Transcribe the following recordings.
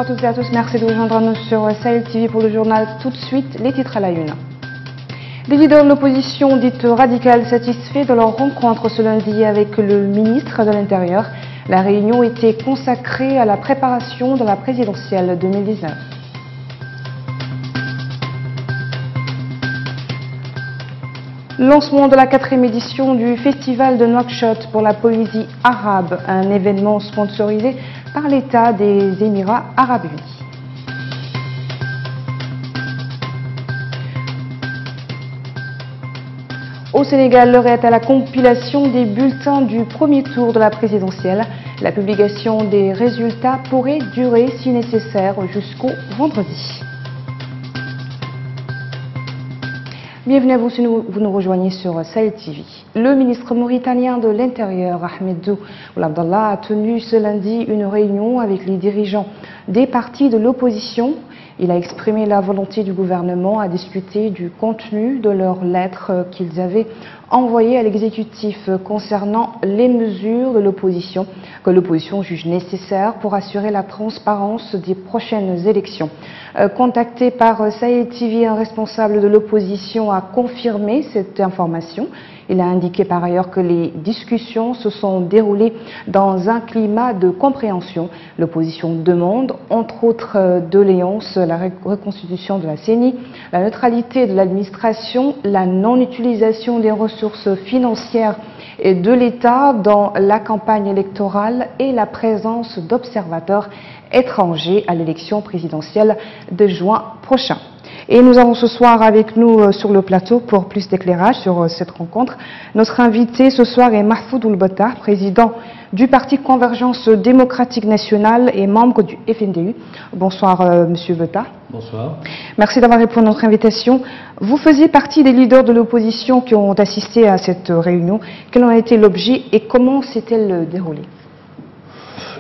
toutes et à tous, merci de rejoindre nous sur Sahel TV pour le journal. Tout de suite, les titres à la une. Les leaders de l'opposition dite radicale satisfaits de leur rencontre ce lundi avec le ministre de l'Intérieur. La réunion était consacrée à la préparation de la présidentielle 2019. Lancement de la 4e édition du Festival de Nouakchott pour la poésie arabe, un événement sponsorisé par l'État des Émirats arabes unis. Au Sénégal, l'heure est à la compilation des bulletins du premier tour de la présidentielle. La publication des résultats pourrait durer, si nécessaire, jusqu'au vendredi. Bienvenue à vous si vous nous rejoignez sur Sahel TV. Le ministre mauritanien de l'Intérieur, Ahmedou Ould Abdallah, a tenu ce lundi une réunion avec les dirigeants des partis de l'opposition. Il a exprimé la volonté du gouvernement à discuter du contenu de leurs lettres qu'ils avaient envoyées à l'exécutif concernant les mesures de l'opposition que l'opposition juge nécessaires pour assurer la transparence des prochaines élections. Contacté par Sahel TV, un responsable de l'opposition a confirmé cette information. Il a indiqué par ailleurs que les discussions se sont déroulées dans un climat de compréhension. L'opposition demande, entre autres doléances, la reconstitution de la CENI, la neutralité de l'administration, la non-utilisation des ressources financières et de l'État dans la campagne électorale et la présence d'observateurs étrangers à l'élection présidentielle de juin prochain. Et nous avons ce soir avec nous sur le plateau pour plus d'éclairage sur cette rencontre. Notre invité ce soir est Mahfoud Ould Bata, président du Parti Convergence démocratique nationale et membre du FNDU. Bonsoir Monsieur Bata. Bonsoir. Merci d'avoir répondu à notre invitation. Vous faisiez partie des leaders de l'opposition qui ont assisté à cette réunion. Quel en a été l'objet et comment s'est-elle déroulée?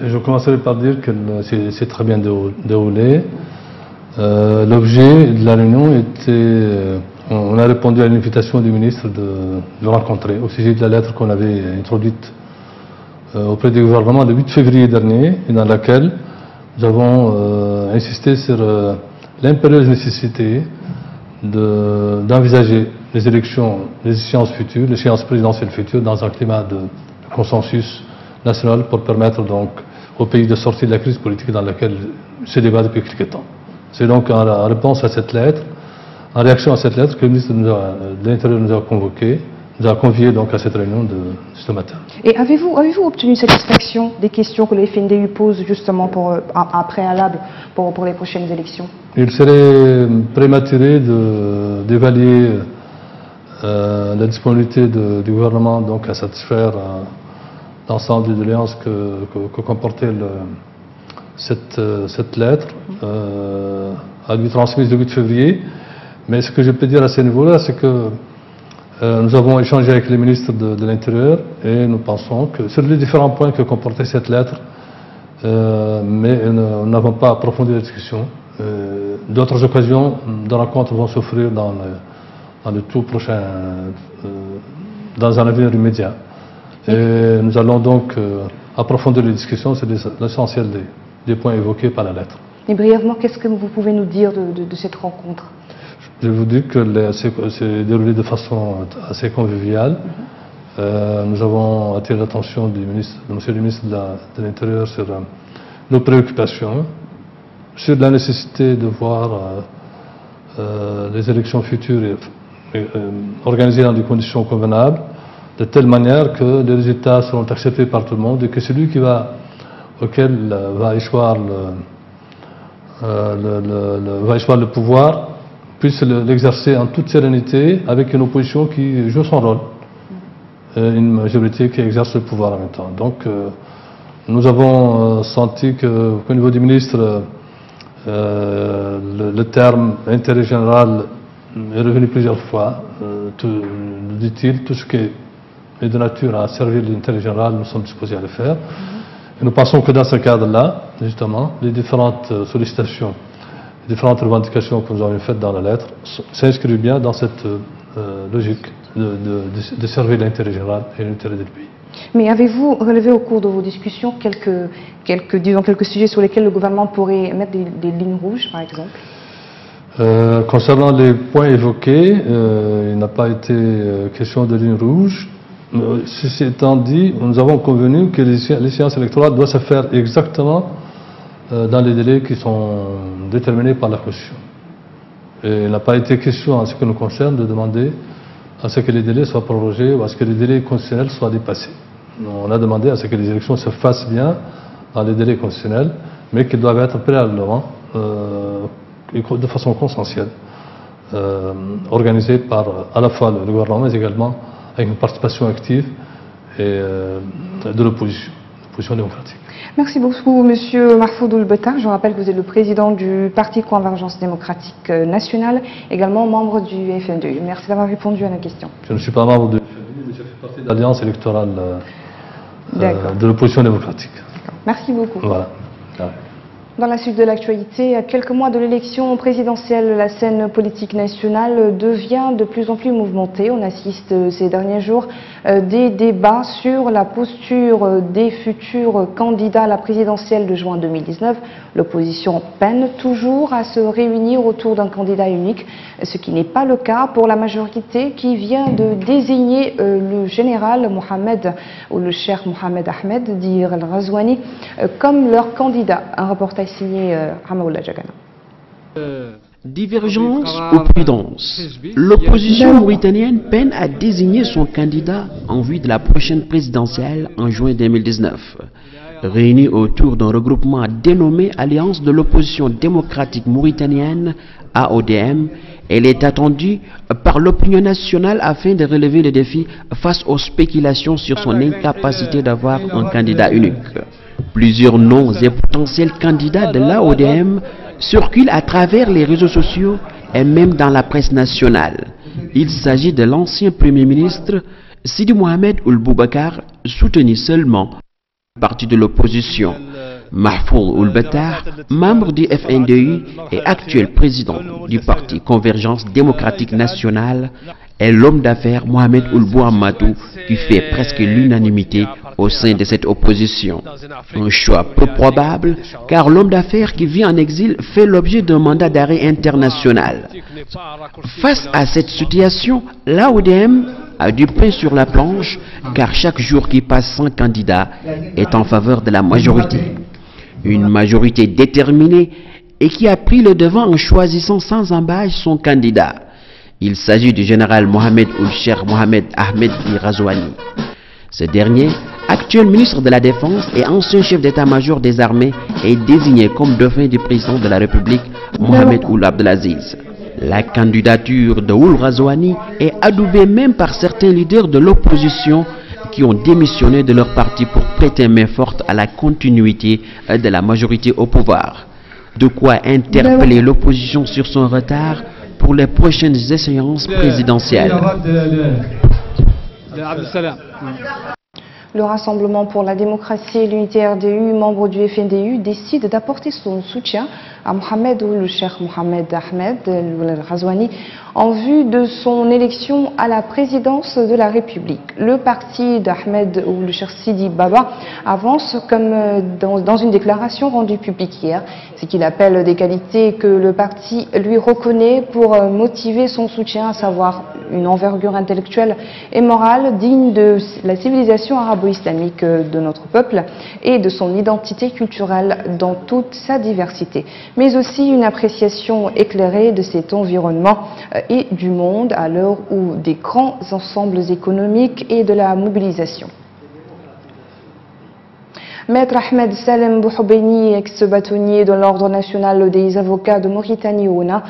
Je commencerai par dire que c'est très bien déroulé. L'objet de la réunion était, on a répondu à l'invitation du ministre de rencontrer au sujet de la lettre qu'on avait introduite auprès du gouvernement le 8 février dernier et dans laquelle nous avons insisté sur l'impérieuse nécessité d'envisager les élections, les échéances futures, l'échéance présidentielle future dans un climat de consensus national pour permettre donc au pays de sortir de la crise politique dans laquelle il se débat depuis quelque temps. C'est donc en réponse à cette lettre, en réaction à cette lettre, que le ministre de l'Intérieur nous a convoqués, nous a conviés donc à cette réunion de ce matin. Et avez-vous obtenu satisfaction des questions que le FNDU pose justement pour un préalable pour les prochaines élections? Il serait prématuré d'évaluer la disponibilité du gouvernement donc à satisfaire l'ensemble des doléances que comportait cette lettre a lui transmise le 8 février. Mais ce que je peux dire à ce niveau-là, c'est que nous avons échangé avec les ministres de l'Intérieur et nous pensons que sur les différents points que comportait cette lettre, mais nous n'avons pas approfondi la discussion. D'autres occasions de rencontres vont s'offrir dans le tout prochain, dans un avenir immédiat. Et nous allons donc approfondir les discussions sur l'essentiel des points évoqués par la lettre. Et brièvement, qu'est-ce que vous pouvez nous dire de cette rencontre? Je vous dis que c'est déroulé de façon assez conviviale. Nous avons attiré l'attention de monsieur le ministre de l'Intérieur sur nos préoccupations, sur la nécessité de voir les élections futures organisées dans des conditions convenables, de telle manière que les résultats seront acceptés par tout le monde et que celui auquel va échoir le pouvoir puisse l'exercer en toute sérénité avec une opposition qui joue son rôle, une majorité qui exerce le pouvoir en même temps. Donc nous avons senti qu'au niveau du ministre, le terme intérêt général est revenu plusieurs fois. Dit-il, tout ce qui est de nature à servir l'intérêt général, nous sommes disposés à le faire. Et nous pensons que dans ce cadre-là, justement, les différentes sollicitations, les différentes revendications que nous avons faites dans la lettre s'inscrivent bien dans cette logique de servir l'intérêt général et l'intérêt du pays. Mais avez-vous relevé au cours de vos discussions quelques sujets sur lesquels le gouvernement pourrait mettre des lignes rouges, par exemple? Concernant les points évoqués, il n'a pas été question de ligne rouge. Ceci étant dit, nous avons convenu que l'échéance électorale doit se faire exactement dans les délais qui sont déterminés par la Constitution. Et il n'a pas été question, en ce qui nous concerne, de demander à ce que les délais soient prorogés ou à ce que les délais constitutionnels soient dépassés. On a demandé à ce que les élections se fassent bien dans les délais constitutionnels, mais qu'ils doivent être préalablement de façon consensuelle, organisée par à la fois le gouvernement, mais également avec une participation active de l'opposition démocratique. Merci beaucoup, Monsieur Mahfoud Ould-Bettar. Je rappelle que vous êtes le président du Parti Convergence démocratique nationale, également membre du FNDE. Merci d'avoir répondu à la question. Je ne suis pas membre du FNDE, mais je fais partie de l'alliance électorale de l'opposition démocratique. Merci beaucoup. Voilà. Dans la suite de l'actualité, à quelques mois de l'élection présidentielle, la scène politique nationale devient de plus en plus mouvementée. On assiste ces derniers jours des débats sur la posture des futurs candidats à la présidentielle de juin 2019. L'opposition peine toujours à se réunir autour d'un candidat unique, ce qui n'est pas le cas pour la majorité qui vient de désigner le général Mohamed ou le cheikh Mohamed Ahmed, dit Al-Razouani, comme leur candidat. Un reportage signé Hamaoula Jagana. Divergence ou prudence? L'opposition mauritanienne peine à désigner son candidat en vue de la prochaine présidentielle en juin 2019. Réunie autour d'un regroupement dénommé Alliance de l'opposition démocratique mauritanienne, AODM, elle est attendue par l'opinion nationale afin de relever les défis face aux spéculations sur son incapacité d'avoir un candidat unique. Plusieurs noms et potentiels candidats de l'AODM circulent à travers les réseaux sociaux et même dans la presse nationale. Il s'agit de l'ancien Premier ministre Sidi Mohamed Ould Boubacar, soutenu seulement par parti de l'opposition. Mahfoud Ould-Bettar, membre du FNDE et actuel président du parti Convergence démocratique nationale, est l'homme d'affaires Mohamed Ould Bouhamadou qui fait presque l'unanimité au sein de cette opposition. Un choix peu probable car l'homme d'affaires qui vit en exil fait l'objet d'un mandat d'arrêt international. Face à cette situation, l'AODM a du pain sur la planche car chaque jour qui passe sans candidat est en faveur de la majorité. Une majorité déterminée et qui a pris le devant en choisissant sans embâche son candidat. Il s'agit du général Mohamed Ould Cheikh Mohamed Ahmed Razouani. Ce dernier, actuel ministre de la Défense et ancien chef d'état-major des armées, est désigné comme dauphin du président de la République, Mohamed Ould Abdelaziz. La candidature de Ould Razouani est adoubée même par certains leaders de l'opposition qui ont démissionné de leur parti pour prêter main forte à la continuité de la majorité au pouvoir. De quoi interpeller l'opposition sur son retard pour les prochaines échéances présidentielles. Le Rassemblement pour la démocratie et l'unité RDU, membre du FNDU, décide d'apporter son soutien à Mohamed Ould Cheikh Mohamed Ahmed Razouani en vue de son élection à la présidence de la République. Le parti d'Ahmed Ould Cheikh Sidi Baba avance comme dans une déclaration rendue publique hier, ce qu'il appelle des qualités que le parti lui reconnaît pour motiver son soutien, à savoir une envergure intellectuelle et morale digne de la civilisation arabo-islamique de notre peuple et de son identité culturelle dans toute sa diversité, mais aussi une appréciation éclairée de cet environnement et du monde à l'heure où des grands ensembles économiques et de la mobilisation. Maître Ahmed Salem Bouhoubeini, ex-bâtonnier de l'Ordre national des avocats de Mauritanie, ONA,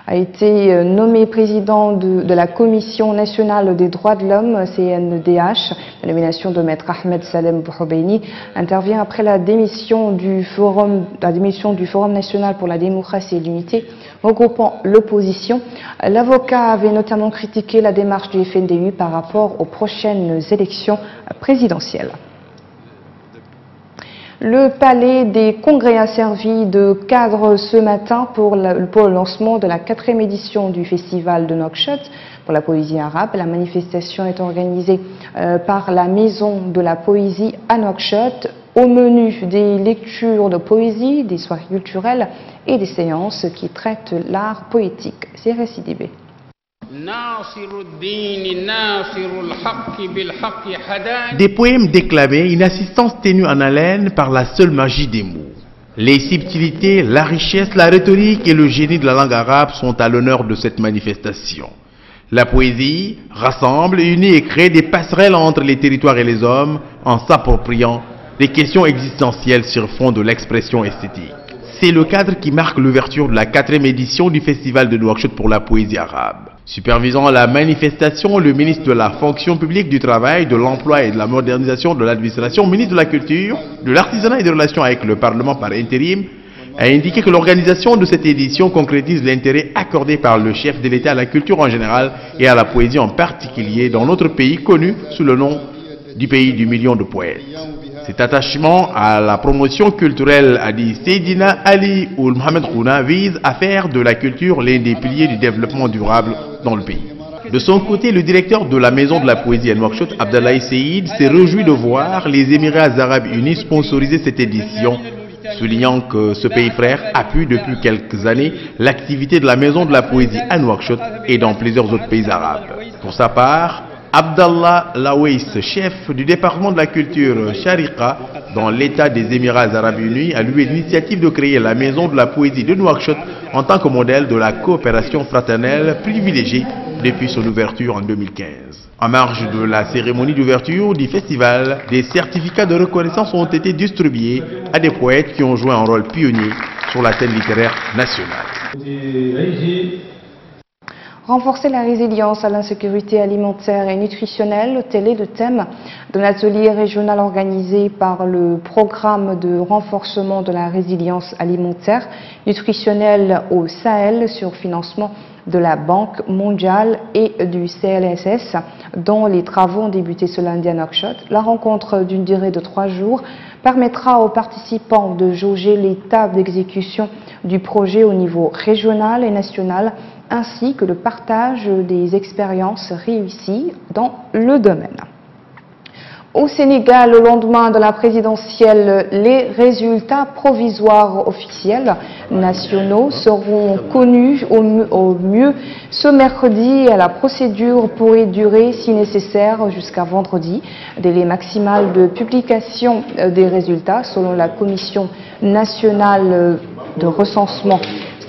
a été nommé président de la Commission nationale des droits de l'homme, CNDH. La nomination de Maître Ahmed Salem Bouhoubeini intervient après la démission du Forum national pour la démocratie et l'unité, regroupant l'opposition. L'avocat avait notamment critiqué la démarche du FNDU par rapport aux prochaines élections présidentielles. Le palais des congrès a servi de cadre ce matin pour le lancement de la 4e édition du festival de Nouakchott pour la poésie arabe. La manifestation est organisée par la Maison de la Poésie à Nouakchott. Au menu, des lectures de poésie, des soirées culturelles et des séances qui traitent l'art poétique. C'est Sidibé. Des poèmes déclamés, une assistance tenue en haleine par la seule magie des mots. Les subtilités, la richesse, la rhétorique et le génie de la langue arabe sont à l'honneur de cette manifestation. La poésie rassemble, unit et crée des passerelles entre les territoires et les hommes en s'appropriant des questions existentielles sur fond de l'expression esthétique. C'est le cadre qui marque l'ouverture de la 4e édition du Festival de Nouakchott pour la poésie arabe. Supervisant la manifestation, le ministre de la Fonction publique, du Travail, de l'Emploi et de la Modernisation de l'Administration, ministre de la Culture, de l'Artisanat et des Relations avec le Parlement par intérim, a indiqué que l'organisation de cette édition concrétise l'intérêt accordé par le chef de l'État à la culture en général et à la poésie en particulier dans notre pays connu sous le nom du pays du million de poètes. Cet attachement à la promotion culturelle, a dit Seydina Ali Ould Mohamed Khouna, vise à faire de la culture l'un des piliers du développement durable dans le pays. De son côté, le directeur de la Maison de la Poésie à Nouakchott, Abdallah Seyid, s'est réjoui de voir les Émirats Arabes Unis sponsoriser cette édition, soulignant que ce pays frère appuie depuis quelques années l'activité de la Maison de la Poésie à Nouakchott et dans plusieurs autres pays arabes. Pour sa part, Abdallah Lawais, chef du département de la culture Sharika dans l'État des Émirats Arabes Unis, a loué l'initiative de créer la Maison de la Poésie de Nouakchott en tant que modèle de la coopération fraternelle privilégiée depuis son ouverture en 2015. En marge de la cérémonie d'ouverture du festival, des certificats de reconnaissance ont été distribués à des poètes qui ont joué un rôle pionnier sur la scène littéraire nationale. Renforcer la résilience à l'insécurité alimentaire et nutritionnelle, tel est le thème d'un atelier régional organisé par le programme de renforcement de la résilience alimentaire nutritionnelle au Sahel sur financement de la Banque mondiale et du CLSS, dont les travaux ont débuté ce lundi à Nouakchott. La rencontre d'une durée de 3 jours permettra aux participants de jauger l'état d'exécution du projet au niveau régional et national, ainsi que le partage des expériences réussies dans le domaine. Au Sénégal, au lendemain de la présidentielle, les résultats provisoires officiels nationaux seront connus au mieux ce mercredi. La procédure pourrait durer, si nécessaire, jusqu'à vendredi. Délai maximal de publication des résultats selon la Commission nationale de recensement.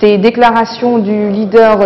Des déclarations du leader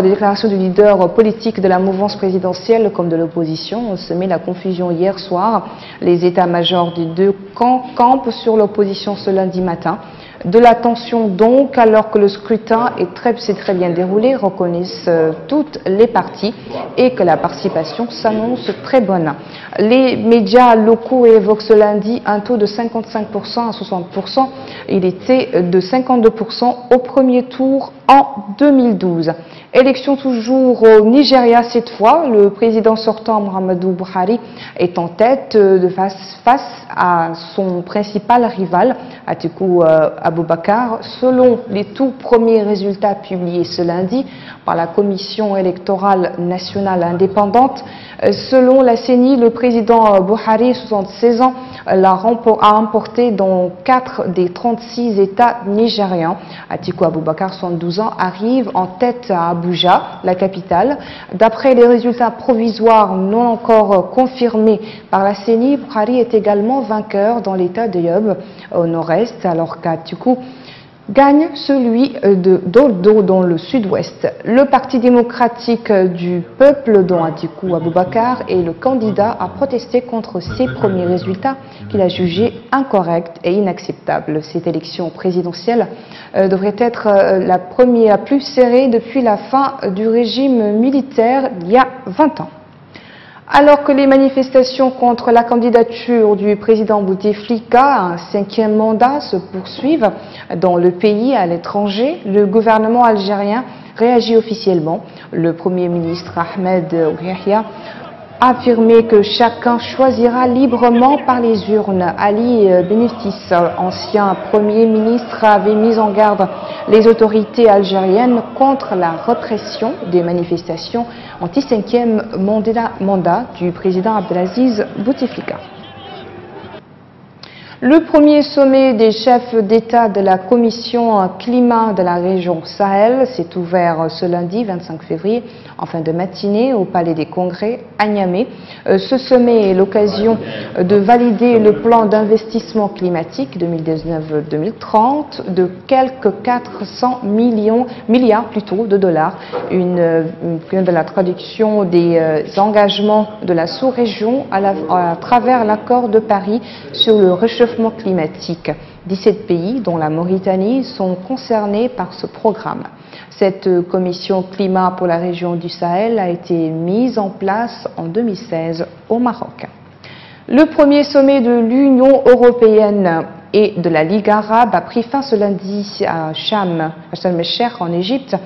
politique de la mouvance présidentielle comme de l'opposition ont semé la confusion hier soir. Les états-majors des deux camps campent sur l'opposition ce lundi matin. De la tension donc, alors que le scrutin s'est très bien déroulé, reconnaissent toutes les parties et que la participation s'annonce très bonne. Les médias locaux évoquent ce lundi un taux de 55% à 60%. Il était de 52% au premier tour en 2012. Élection toujours au Nigeria cette fois. Le président sortant Muhammadu Buhari est en tête face à son principal rival, Atiku Abubakar. Selon les tout premiers résultats publiés ce lundi par la Commission électorale nationale indépendante, selon la CENI, le président Buhari, 76 ans, a remporté dans 4 des 36 États nigérians. Atiku Abubakar, 72 ans, arrive en tête à Abuja, la capitale. D'après les résultats provisoires non encore confirmés par la CENI, Buhari est également vainqueur dans l'État de Yobe, au nord-est, alors qu'Atiku gagne celui de Doldo dans le sud-ouest. Le Parti démocratique du peuple, dont Atiku Abubakar est le candidat, a protesté contre ces premiers résultats qu'il a jugés incorrects et inacceptables. Cette élection présidentielle devrait être la plus serrée depuis la fin du régime militaire il y a 20 ans. Alors que les manifestations contre la candidature du président Bouteflika à un 5e mandat se poursuivent dans le pays et à l'étranger, le gouvernement algérien réagit officiellement. Le Premier ministre Ahmed Ould a affirmé que chacun choisira librement par les urnes. Ali Beneftis, ancien Premier ministre, avait mis en garde les autorités algériennes contre la répression des manifestations anti-5e mandat du président Abdelaziz Bouteflika. Le premier sommet des chefs d'État de la Commission climat de la région Sahel s'est ouvert ce lundi 25 février en fin de matinée au Palais des Congrès à Niamey. Ce sommet est l'occasion de valider le plan d'investissement climatique 2019-2030 de quelques 400 milliards de dollars, de la traduction des engagements de la sous-région à travers l'accord de Paris sur le réchauffement climatique. 17 pays, dont la Mauritanie, sont concernés par ce programme. Cette commission climat pour la région du Sahel a été mise en place en 2016 au Maroc. Le premier sommet de l'Union européenne et de la Ligue arabe a pris fin ce lundi à Sharm el-Sheikh en Égypte.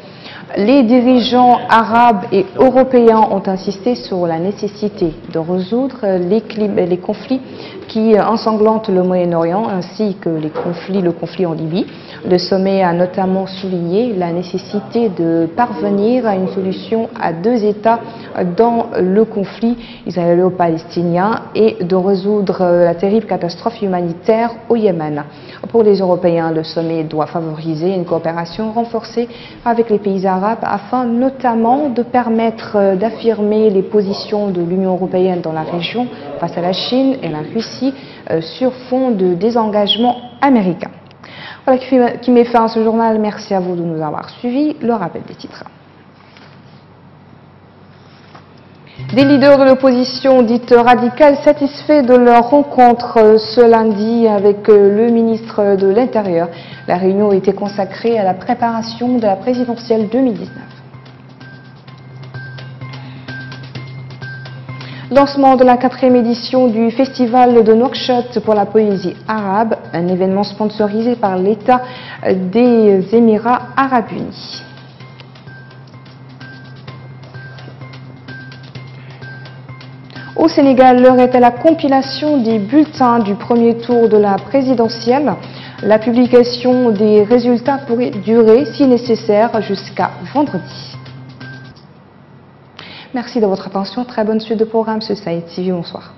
Les dirigeants arabes et européens ont insisté sur la nécessité de résoudre les conflits qui ensanglantent le Moyen-Orient ainsi que le conflit en Libye. Le sommet a notamment souligné la nécessité de parvenir à une solution à 2 États dans le conflit israélo-palestinien et de résoudre la terrible catastrophe humanitaire au Yémen. Pour les Européens, le sommet doit favoriser une coopération renforcée avec les pays arabes afin notamment de permettre d'affirmer les positions de l'Union européenne dans la région face à la Chine et la Russie sur fond de désengagement américain. Voilà qui met fin à ce journal. Merci à vous de nous avoir suivis. Le rappel des titres. Des leaders de l'opposition dite radicale satisfaits de leur rencontre ce lundi avec le ministre de l'Intérieur. La réunion était consacrée à la préparation de la présidentielle 2019. Lancement de la 4e édition du Festival de Nouakchott pour la poésie arabe, un événement sponsorisé par l'État des Émirats arabes unis. Au Sénégal, l'heure est à la compilation des bulletins du premier tour de la présidentielle. La publication des résultats pourrait durer, si nécessaire, jusqu'à vendredi. Merci de votre attention. Très bonne suite de programme sur Sahel TV. Bonsoir.